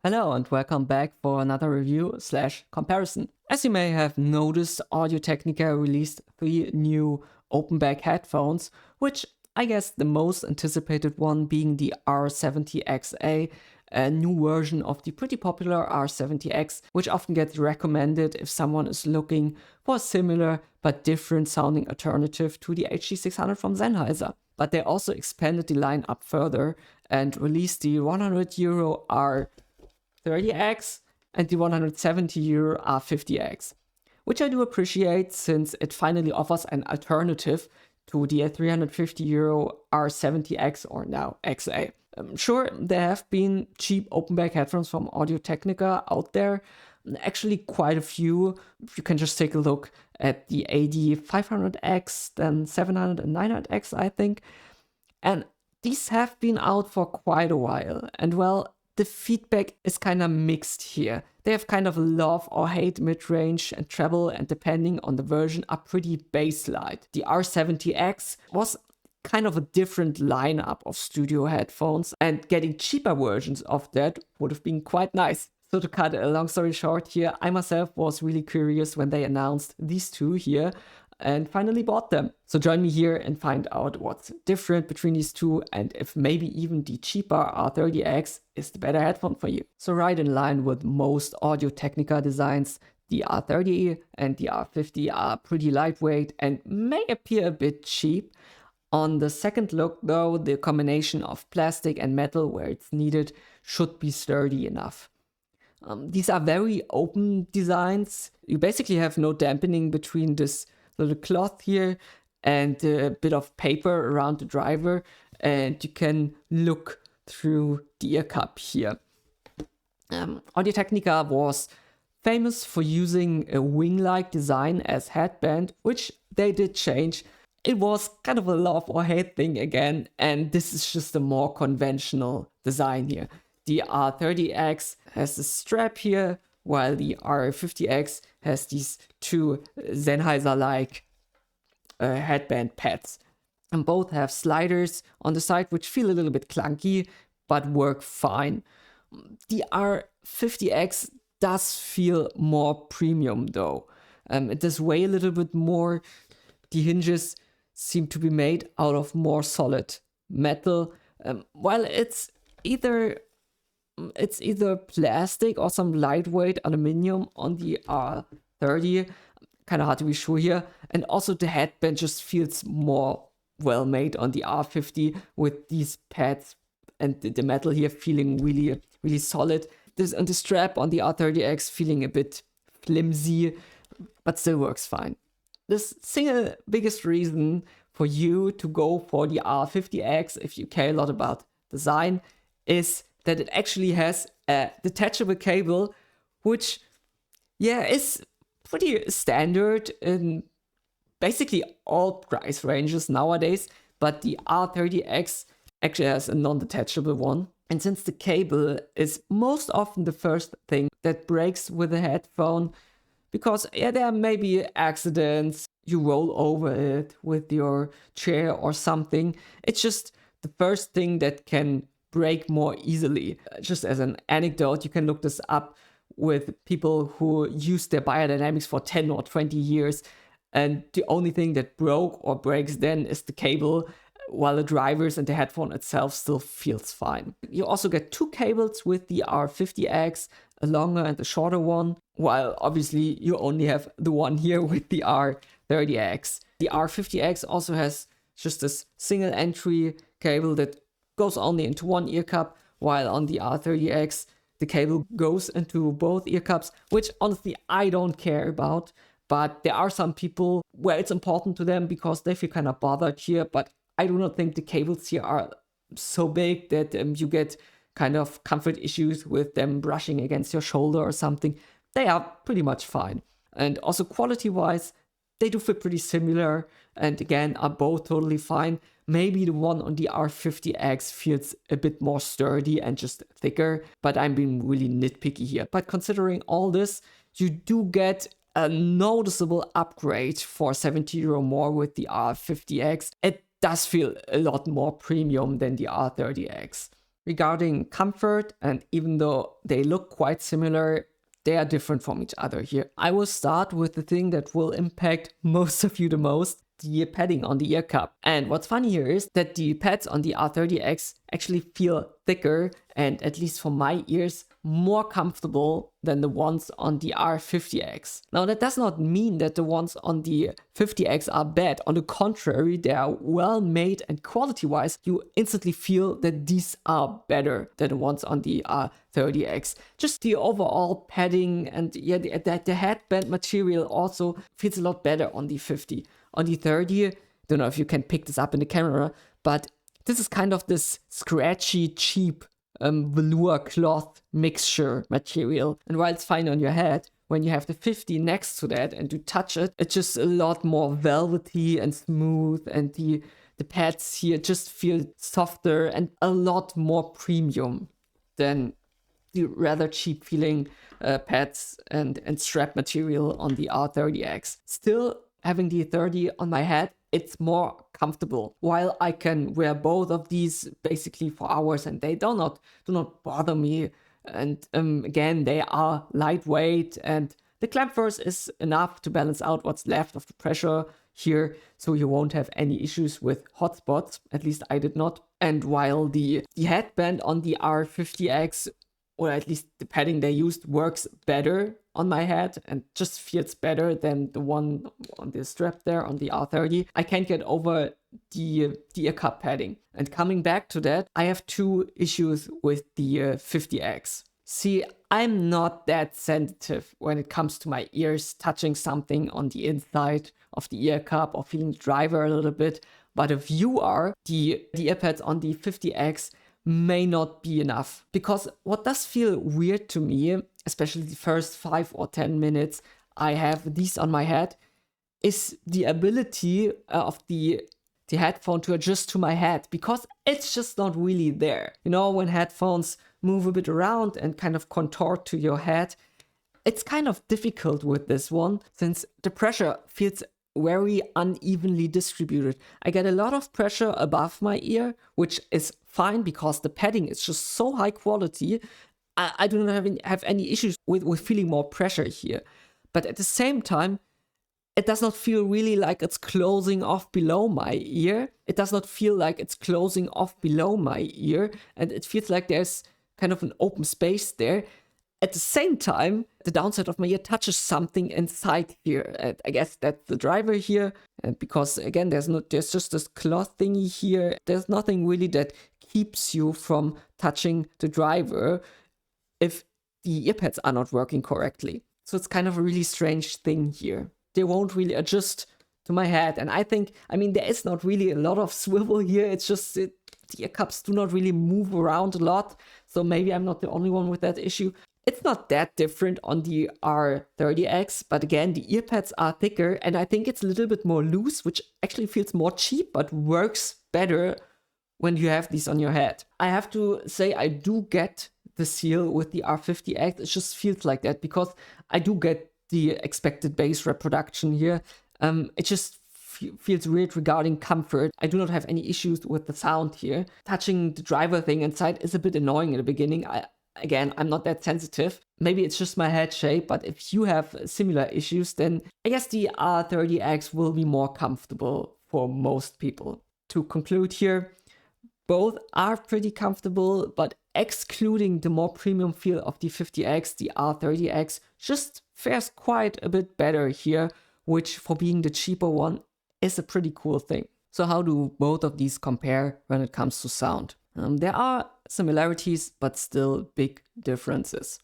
Hello and welcome back for another review / comparison. As you may have noticed, Audio-Technica released 3 new open-back headphones, which I guess the most anticipated one being the R70XA, a new version of the pretty popular R70X, which often gets recommended if someone is looking for a similar but different sounding alternative to the HD600 from Sennheiser. But they also expanded the lineup further and released the €100 R30x and the €170 R50x, which I do appreciate since it finally offers an alternative to the €350 R70x or now XA. Sure, there have been cheap open-back headphones from Audio-Technica out there, actually quite a few. You can just take a look at the AD500X, then 700 and 900X, I think. And these have been out for quite a while, and well, the feedback is kind of mixed here. They have kind of love or hate mid-range and treble, and depending on the version are pretty bass-light. The R70X was kind of a different lineup of studio headphones, and getting cheaper versions of that would have been quite nice. So to cut a long story short here, I myself was really curious when they announced these two here and finally bought them. So join me here and find out what's different between these two and if maybe even the cheaper R30X is the better headphone for you. So right in line with most Audio-Technica designs, the R30 and the R50 are pretty lightweight and may appear a bit cheap. On the second look though, the combination of plastic and metal where it's needed should be sturdy enough. These are very open designs. You basically have no dampening between this little cloth here and a bit of paper around the driver, and you can look through the ear cup here. Audio-Technica was famous for using a wing-like design as headband, which they did change. It was kind of a love or hate thing again, and this is just a more conventional design here. The R30X has the strap here, while the R50X has these two Sennheiser-like headband pads. And both have sliders on the side, which feel a little bit clunky, but work fine. The R50X does feel more premium though. It does weigh a little bit more. The hinges seem to be made out of more solid metal, while it's either plastic or some lightweight aluminum on the R30. Kind of hard to be sure here. And also the headband just feels more well made on the R50 with these pads and the metal here feeling really, really solid. And the strap on the R30X feeling a bit flimsy, but still works fine. The single biggest reason for you to go for the R50X, if you care a lot about design, is that it actually has a detachable cable, which, is pretty standard in basically all price ranges nowadays, but the R30X actually has a non-detachable one. And since the cable is most often the first thing that breaks with a headphone, because there may be accidents, you roll over it with your chair or something, it's just the first thing that can break more easily. Just as an anecdote, you can look this up with people who use their biodynamics for 10 or 20 years, and the only thing that broke or breaks then is the cable, while the drivers and the headphone itself still feels fine. You also get 2 cables with the R50X, a longer and a shorter one, while obviously you only have the one here with the R30X. The R50X also has just this single entry cable that goes only into one ear cup, while on the R30X the cable goes into both ear cups, which honestly I don't care about, but there are some people where it's important to them because they feel kind of bothered here, but I do not think the cables here are so big that you get kind of comfort issues with them brushing against your shoulder or something. They are pretty much fine. And also quality-wise, they do feel pretty similar, and again are both totally fine. Maybe the one on the R50X feels a bit more sturdy and just thicker, but I'm being really nitpicky here. But considering all this, you do get a noticeable upgrade for €70 more with the R50X. It does feel a lot more premium than the R30X. Regarding comfort, and even though they look quite similar, they are different from each other here. I will start with the thing that will impact most of you the most, the padding on the ear cup. And what's funny here is that the pads on the R30X actually feel thicker and, at least for my ears, more comfortable than the ones on the R50X. Now, that does not mean that the ones on the 50X are bad. On the contrary, they are well made, and quality-wise, you instantly feel that these are better than the ones on the R30X. Just the overall padding and yeah, the headband material also feels a lot better on the 50. On the 30, don't know if you can pick this up in the camera, but this is kind of this scratchy, cheap velour cloth mixture material. And while it's fine on your head, when you have the 50 next to that and you touch it, it's just a lot more velvety and smooth, and the pads here just feel softer and a lot more premium than the rather cheap feeling pads and strap material on the R30X. Still, having the 30 on my head, it's more comfortable. While I can wear both of these basically for hours and they do not bother me. And again, they are lightweight, and the clamp force is enough to balance out what's left of the pressure here, so you won't have any issues with hot spots. At least I did not. And while the headband on the R50X, or at least the padding they used, works better on my head and just feels better than the one on the strap there on the R30, I can't get over the ear cup padding. And coming back to that, I have two issues with the 50X. See, I'm not that sensitive when it comes to my ears touching something on the inside of the ear cup or feeling the driver a little bit, but if you are, the earpads on the 50X may not be enough. Because what does feel weird to me, especially the first 5 or 10 minutes I have these on my head, is the ability of the headphone to adjust to my head, because it's just not really there. You know, when headphones move a bit around and kind of contort to your head, it's kind of difficult with this one, since the pressure feels very unevenly distributed. I get a lot of pressure above my ear, which is fine because the padding is just so high quality. I do not have any issues with feeling more pressure here. But at the same time, it does not feel really like it's closing off below my ear. It does not feel like it's closing off below my ear. And it feels like there's kind of an open space there. At the same time, the downside of my ear touches something inside here. And I guess that's the driver here. And because again, there's just this cloth thingy here. There's nothing really that keeps you from touching the driver if the earpads are not working correctly. So it's kind of a really strange thing here. They won't really adjust to my head. And I mean, there is not really a lot of swivel here. It's just the ear cups do not really move around a lot. So maybe I'm not the only one with that issue. It's not that different on the R30X, but again, the earpads are thicker, and I think it's a little bit more loose, which actually feels more cheap, but works better when you have these on your head. I have to say, I do get the seal with the R50X. It just feels like that because I do get the expected bass reproduction here. It just feels weird regarding comfort. I do not have any issues with the sound here. Touching the driver thing inside is a bit annoying in the beginning. Again, I'm not that sensitive. Maybe it's just my head shape, but if you have similar issues, then I guess the R30X will be more comfortable for most people. To conclude here, both are pretty comfortable, but excluding the more premium feel of the 50X, the R30X just fares quite a bit better here, which for being the cheaper one is a pretty cool thing. So how do both of these compare when it comes to sound? There are similarities, but still big differences.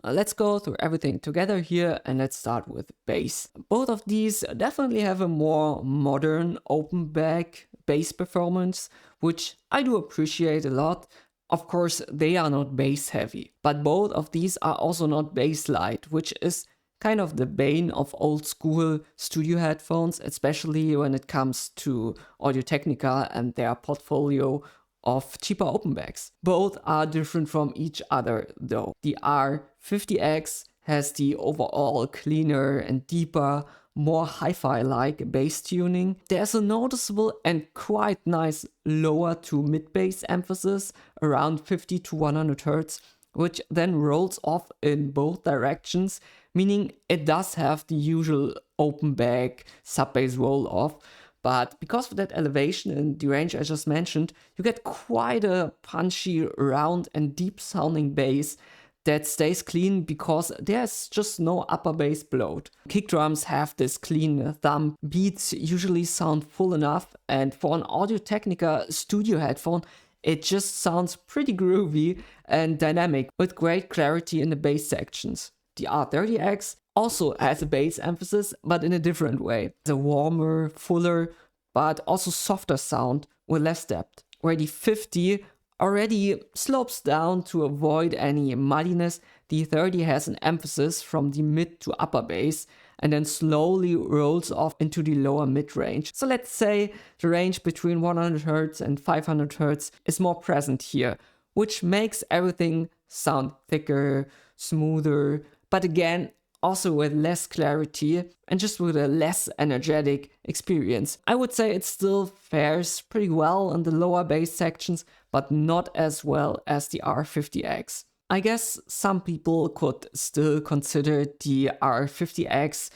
Let's go through everything together here, and let's start with bass. Both of these definitely have a more modern open back bass performance, which I do appreciate a lot. Of course, they are not bass heavy, but both of these are also not bass light, which is kind of the bane of old school studio headphones, especially when it comes to Audio Technica and their portfolio of cheaper open backs. Both are different from each other though. The R50X has the overall cleaner and deeper, more hi-fi-like bass tuning. There's a noticeable and quite nice lower to mid-bass emphasis around 50 to 100 Hz, which then rolls off in both directions, meaning it does have the usual open back sub-bass roll off. But because of that elevation and the range I just mentioned, you get quite a punchy, round and deep sounding bass that stays clean because there's just no upper bass bloat. Kick drums have this clean thumb, beats usually sound full enough, and for an Audio-Technica studio headphone, it just sounds pretty groovy and dynamic with great clarity in the bass sections. The R30X also has a bass emphasis, but in a different way. It's a warmer, fuller, but also softer sound with less depth, where the 50 already slopes down to avoid any muddiness. The 30 has an emphasis from the mid to upper bass and then slowly rolls off into the lower mid-range. So let's say the range between 100 Hz and 500 Hz is more present here, which makes everything sound thicker, smoother, but again, also with less clarity and just with a less energetic experience. I would say it still fares pretty well in the lower bass sections, but not as well as the R50X. I guess some people could still consider the R50X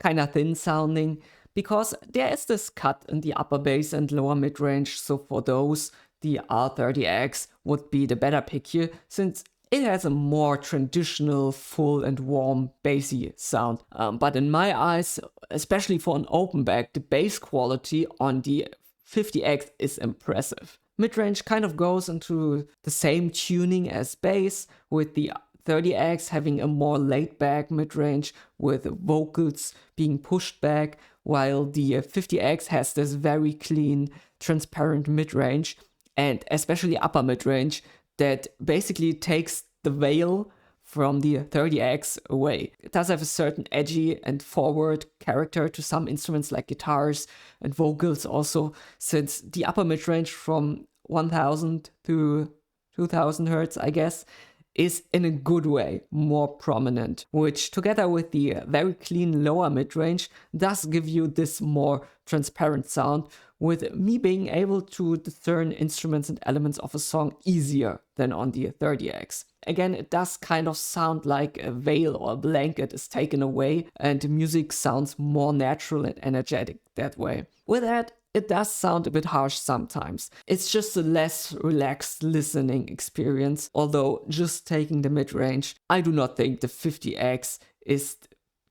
kind of thin sounding because there is this cut in the upper bass and lower mid-range, so for those, the R30X would be the better pick here since it has a more traditional, full and warm bassy sound. But in my eyes, especially for an open back, the bass quality on the 50X is impressive. Midrange kind of goes into the same tuning as bass, with the 30X having a more laid back midrange with vocals being pushed back, while the 50X has this very clean, transparent midrange, and especially upper midrange that basically takes the veil from the 30X away. It does have a certain edgy and forward character to some instruments like guitars and vocals also, since the upper midrange from 1000 to 2000 Hz, I guess, is in a good way more prominent, which together with the very clean lower midrange does give you this more transparent sound, with me being able to discern instruments and elements of a song easier than on the 30X. Again, it does kind of sound like a veil or a blanket is taken away and the music sounds more natural and energetic that way. With that, it does sound a bit harsh sometimes. It's just a less relaxed listening experience, although just taking the mid-range, I do not think the 50X is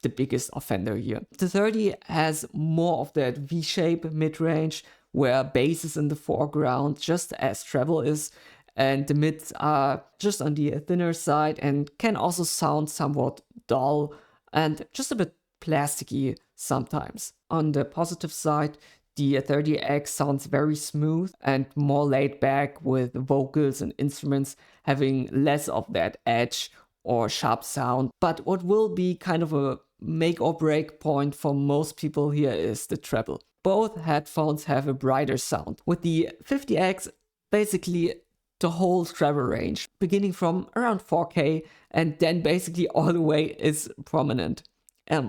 the biggest offender here. The 30 has more of that V-shape mid-range where bass is in the foreground just as treble is, and the mids are just on the thinner side and can also sound somewhat dull and just a bit plasticky sometimes. On the positive side, the 30X sounds very smooth and more laid back, with vocals and instruments having less of that edge or sharp sound. But what will be kind of a make or break point for most people here is the treble. Both headphones have a brighter sound. With the 50X, basically the whole treble range, beginning from around 4K and then basically all the way is prominent.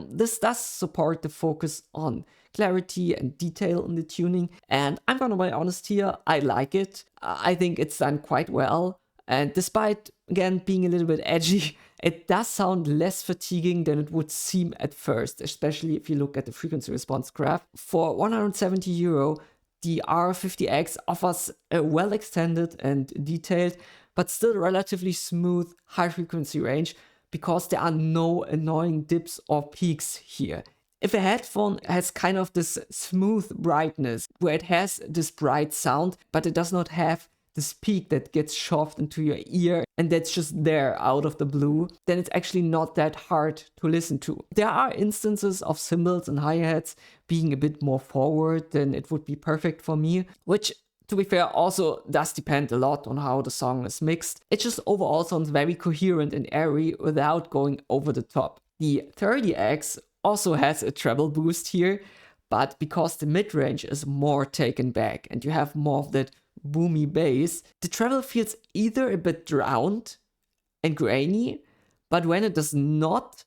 This does support the focus on clarity and detail in the tuning, and I'm gonna be honest here, I like it. I think it's done quite well, and despite again being a little bit edgy, it does sound less fatiguing than it would seem at first, especially if you look at the frequency response graph. For €170, the R50X offers a well extended and detailed, but still relatively smooth high frequency range, because there are no annoying dips or peaks here. If a headphone has kind of this smooth brightness, where it has this bright sound, but it does not have this peak that gets shoved into your ear and that's just there out of the blue, then it's actually not that hard to listen to. There are instances of cymbals and hi-hats being a bit more forward than it would be perfect for me, which, to be fair, also does depend a lot on how the song is mixed. It just overall sounds very coherent and airy without going over the top. The 30X also has a treble boost here, but because the mid-range is more taken back and you have more of that boomy bass, the treble feels either a bit drowned and grainy, but when it does not,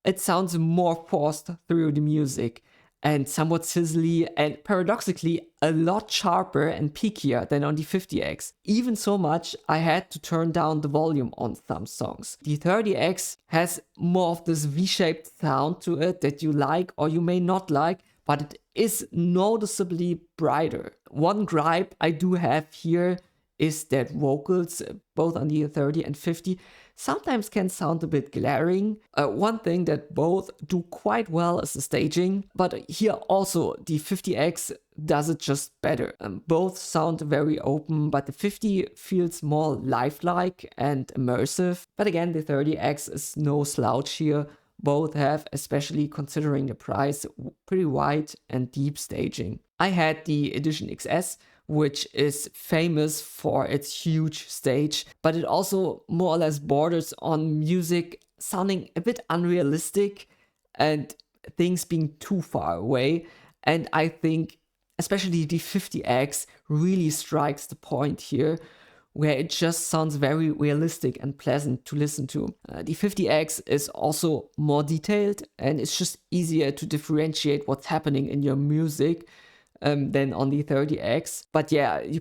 it sounds more forced through the music and somewhat sizzly and paradoxically a lot sharper and peakier than on the 50X. Even so much, I had to turn down the volume on some songs. The 30X has more of this V-shaped sound to it that you like or you may not like, but it is noticeably brighter. One gripe I do have here is that vocals, both on the 30 and 50, sometimes can sound a bit glaring. One thing that both do quite well is the staging, but here also the 50X does it just better. Both sound very open, but the 50 feels more lifelike and immersive. But again, the 30X is no slouch here. Both have, especially considering the price, pretty wide and deep staging. I had the Edition XS, which is famous for its huge stage, but it also more or less borders on music sounding a bit unrealistic and things being too far away. And I think especially the 50X really strikes the point here, where it just sounds very realistic and pleasant to listen to. The 50X is also more detailed and it's just easier to differentiate what's happening in your music than on the 30X. But yeah, you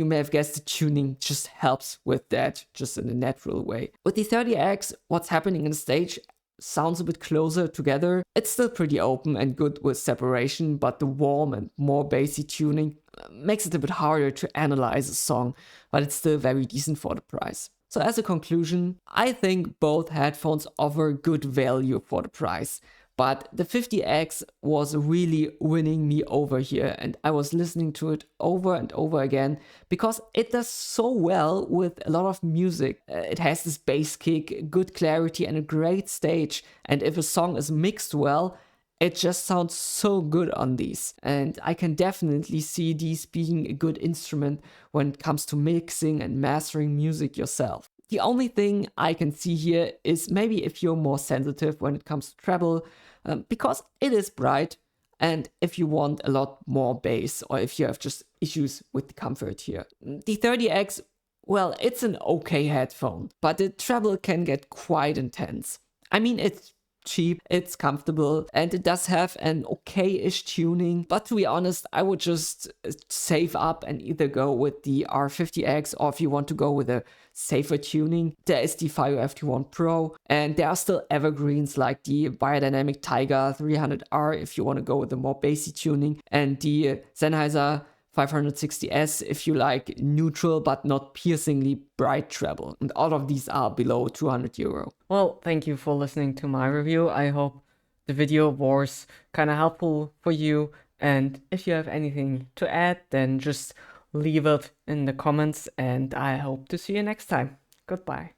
may have guessed the tuning just helps with that, just in a natural way. With the 30X, what's happening in the stage sounds a bit closer together. It's still pretty open and good with separation, but the warm and more bassy tuning makes it a bit harder to analyze a song, but it's still very decent for the price. So as a conclusion, I think both headphones offer good value for the price. But the 50X was really winning me over here, and I was listening to it over and over again because it does so well with a lot of music. It has this bass kick, good clarity, and a great stage. And if a song is mixed well, it just sounds so good on these. And I can definitely see these being a good instrument when it comes to mixing and mastering music yourself. The only thing I can see here is maybe if you're more sensitive when it comes to treble, because it is bright, and if you want a lot more bass, or if you have just issues with the comfort here. The 30X, well, it's an okay headphone, but the treble can get quite intense. I mean, it's cheap, it's comfortable, and it does have an okay-ish tuning, but to be honest, I would just save up and either go with the R50X, or if you want to go with a safer tuning, there is the FiO FT1 Pro, and there are still evergreens like the Biodynamic Tiger 300R if you want to go with a more bassy tuning, and the Sennheiser 560S if you like neutral but not piercingly bright treble. And all of these are below 200 euro. Well, thank you for listening to my review. I hope the video was kind of helpful for you. And if you have anything to add, then just leave it in the comments, and I hope to see you next time. Goodbye.